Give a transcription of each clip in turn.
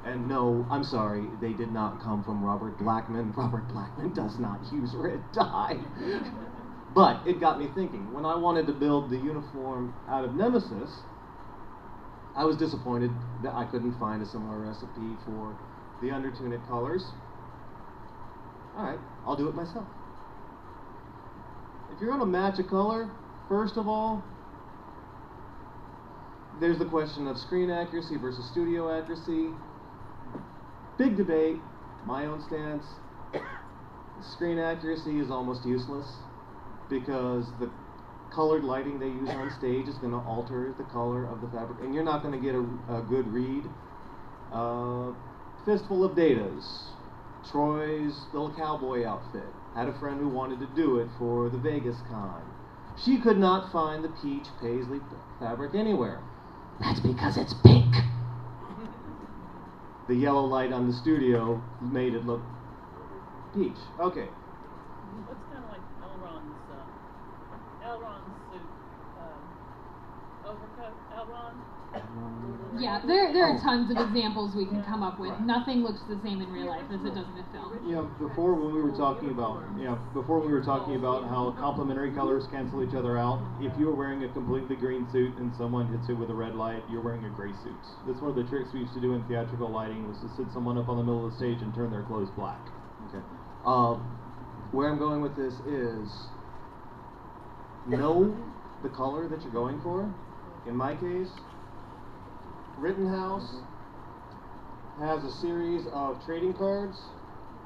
And no, I'm sorry, they did not come from Robert Blackman. Robert Blackman does not use red dye. But it got me thinking. When I wanted to build the uniform out of Nemesis, I was disappointed that I couldn't find a similar recipe for the undertunic colors. Alright, I'll do it myself. If you're going to match a color, first of all, there's the question of screen accuracy versus studio accuracy. Big debate, my own stance. Screen accuracy is almost useless because the colored lighting they use on stage is going to alter the color of the fabric, and you're not going to get a good read. Fistful of Datas, Troy's little cowboy outfit. Had a friend who wanted to do it for the Vegas Con. She could not find the peach paisley fabric anywhere. That's because it's pink. The yellow light on the studio made it look peach. Okay. What's kind of like Elron's suit, overcoat, Elron? Yeah, there are tons of examples we can come up with. Nothing looks the same in real life as it does in a film. Yeah, before when we were talking about how complementary colors cancel each other out, if you were wearing a completely green suit and someone hits you with a red light, you're wearing a gray suit. That's one of the tricks we used to do in theatrical lighting, was to sit someone up on the middle of the stage and turn their clothes black. Okay. Where I'm going with this is, know the color that you're going for. In my case, Rittenhouse has a series of trading cards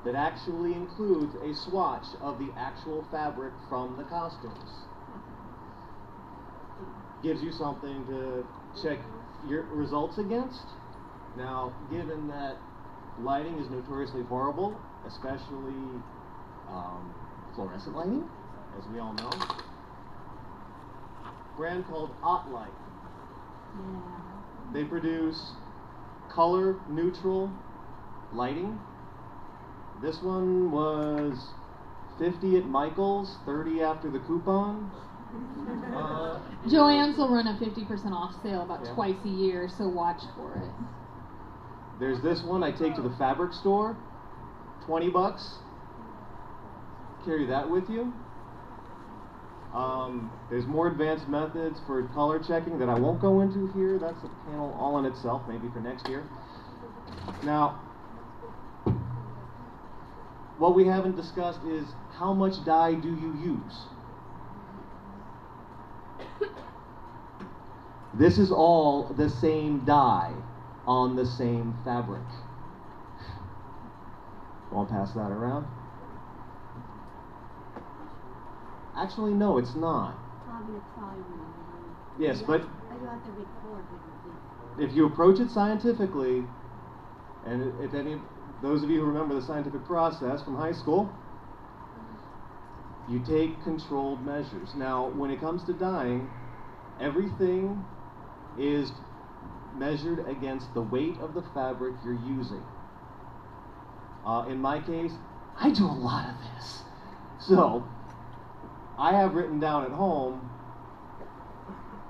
that actually includes a swatch of the actual fabric from the costumes. Gives you something to check your results against. Now, given that lighting is notoriously horrible, especially fluorescent lighting, as we all know, brand called OttLight. Yeah. They produce color neutral lighting. This one was $50 at Michael's, $30 after the coupon. Joann's will run a 50% off sale about twice a year, so watch for it. There's this one I take to the fabric store, $20. Carry that with you. There's more advanced methods for color checking that I won't go into here. That's a panel all in itself, maybe for next year. Now, what we haven't discussed is how much dye do you use? This is all the same dye on the same fabric. Want to pass that around? Actually, no, it's not. Yes, but if you approach it scientifically, and if any of those of you who remember the scientific process from high school, you take controlled measures. Now, when it comes to dyeing, everything is measured against the weight of the fabric you're using. In my case, I do a lot of this. So, I have written down at home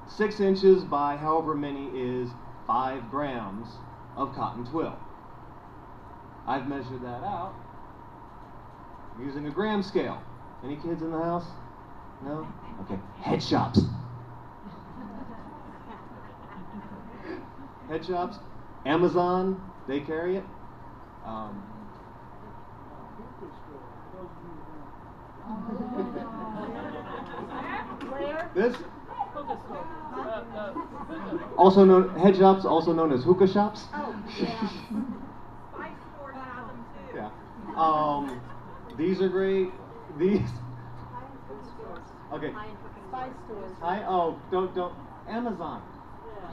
6 inches by however many is 5 grams of cotton twill. I've measured that out using a gram scale. Any kids in the house? No? Okay. Head shops. Head shops. Amazon, they carry it. This also known head shops, also known as hookah shops. Oh, yeah. Spice stores have them too. Yeah. These are great. These. Okay. Spice stores. Don't. Amazon.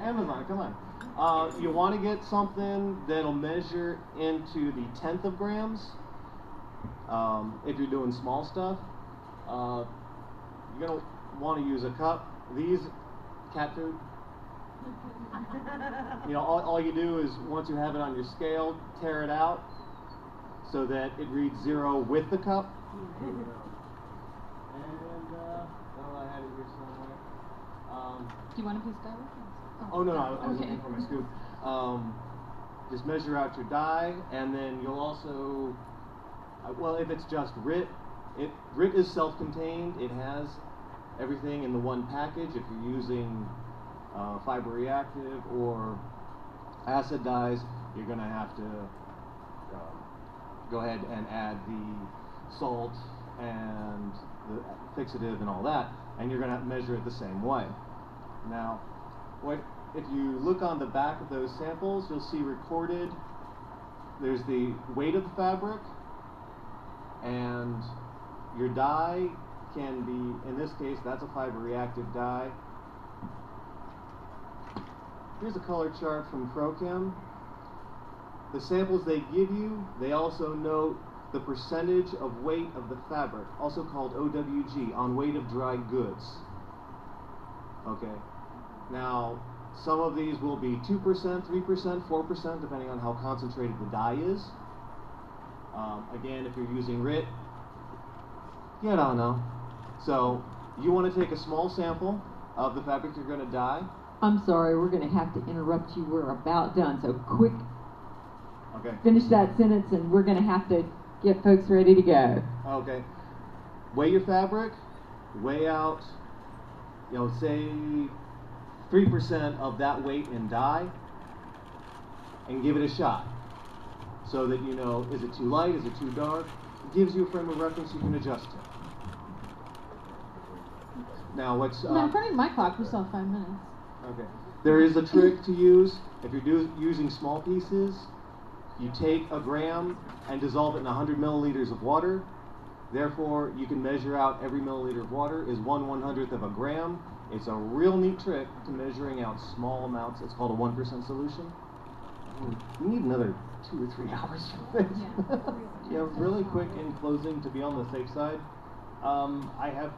Amazon. Come on. You want to get something that'll measure into the 1/10 of grams. If you're doing small stuff, you're gonna want to use a cup. These cat food. All you do is once you have it on your scale, tear it out so that it reads 0 with the cup. And I had it here somewhere. Do you want a piece of that? No, I was looking for my scoop. just measure out your dye, and then you'll also, well, if it's just RIT, RIT is self-contained. It has everything in the one package. If you're using fiber reactive or acid dyes, you're going to have to go ahead and add the salt and the fixative and all that, and you're going to have to measure it the same way. Now, if you look on the back of those samples, you'll see recorded, there's the weight of the fabric, and your dye can be, in this case, that's a fiber reactive dye. Here's a color chart from Prochem. The samples they give you, they also note the percentage of weight of the fabric, also called OWG, on weight of dry goods. Okay. Now, some of these will be 2%, 3%, 4%, depending on how concentrated the dye is. Again, if you're using RIT, you don't know. So, you want to take a small sample of the fabric you're going to dye. I'm sorry, we're going to have to interrupt you. We're about done, so quick. Okay. Finish that sentence, and we're going to have to get folks ready to go. Okay. Weigh your fabric, weigh out, say 3% of that weight in dye, and give it a shot. So that you know, is it too light, is it too dark? It gives you a frame of reference you can adjust to. Now what's... No, according to my clock, we still have 5 minutes. Okay. There is a trick to use. If you're using small pieces, you take a gram and dissolve it in 100 milliliters of water. Therefore, you can measure out every milliliter of water is 1/100th of a gram. It's a real neat trick to measuring out small amounts. It's called a 1% solution. We need another 2 or 3 hours for this. Yeah, really quick in closing, to be on the safe side, I have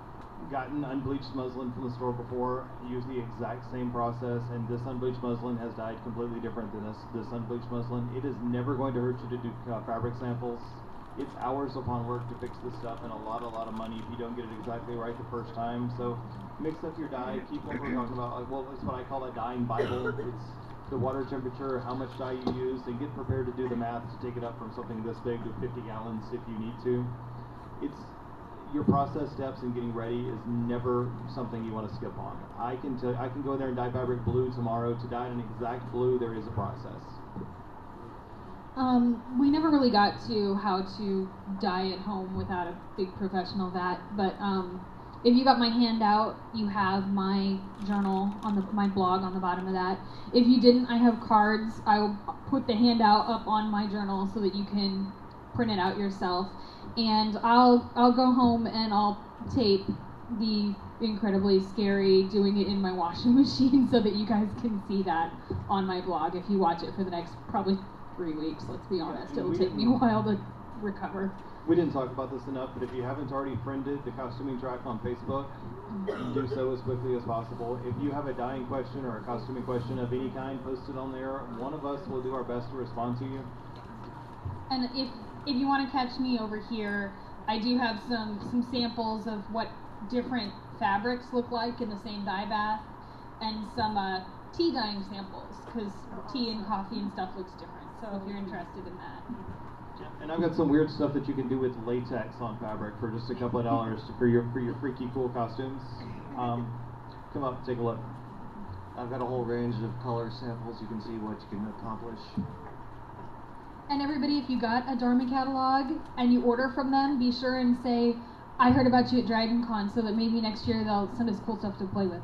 gotten unbleached muslin from the store before, use the exact same process, and this unbleached muslin has dyed completely different than this unbleached muslin. It is never going to hurt you to do fabric samples. It's hours upon work to fix this stuff, and a lot of money if you don't get it exactly right the first time. So mix up your dye, keep what we're talking about, like, well, it's what I call a dyeing Bible. It's the water temperature, how much dye you use, and get prepared to do the math to take it up from something this big to 50 gallons if you need to. It's your process steps in getting ready is never something you want to skip on. I can go in there and dye fabric blue tomorrow. To dye an exact blue, there is a process. We never really got to how to dye at home without a big professional vat, but if you got my handout, you have my journal on my blog on the bottom of that. If you didn't, I have cards. I will put the handout up on my journal so that you can print it out yourself. And I'll go home and I'll tape the incredibly scary doing it in my washing machine so that you guys can see that on my blog if you watch it for the next probably 3 weeks, let's be honest. It'll take me a while to recover. We didn't talk about this enough, but if you haven't already friended the costuming track on Facebook, do so as quickly as possible. If you have a dyeing question or a costuming question of any kind, post it on there. One of us will do our best to respond to you. And if you want to catch me over here, I do have some samples of what different fabrics look like in the same dye bath, and some tea dyeing samples, because tea and coffee and stuff looks different. So if you're interested in that. And I've got some weird stuff that you can do with latex on fabric for just a couple of dollars for your freaky cool costumes. Come up, take a look. I've got a whole range of color samples. You can see what you can accomplish. And everybody, if you got a Dharma catalog and you order from them, be sure and say, I heard about you at Dragon Con, so that maybe next year they'll send us cool stuff to play with.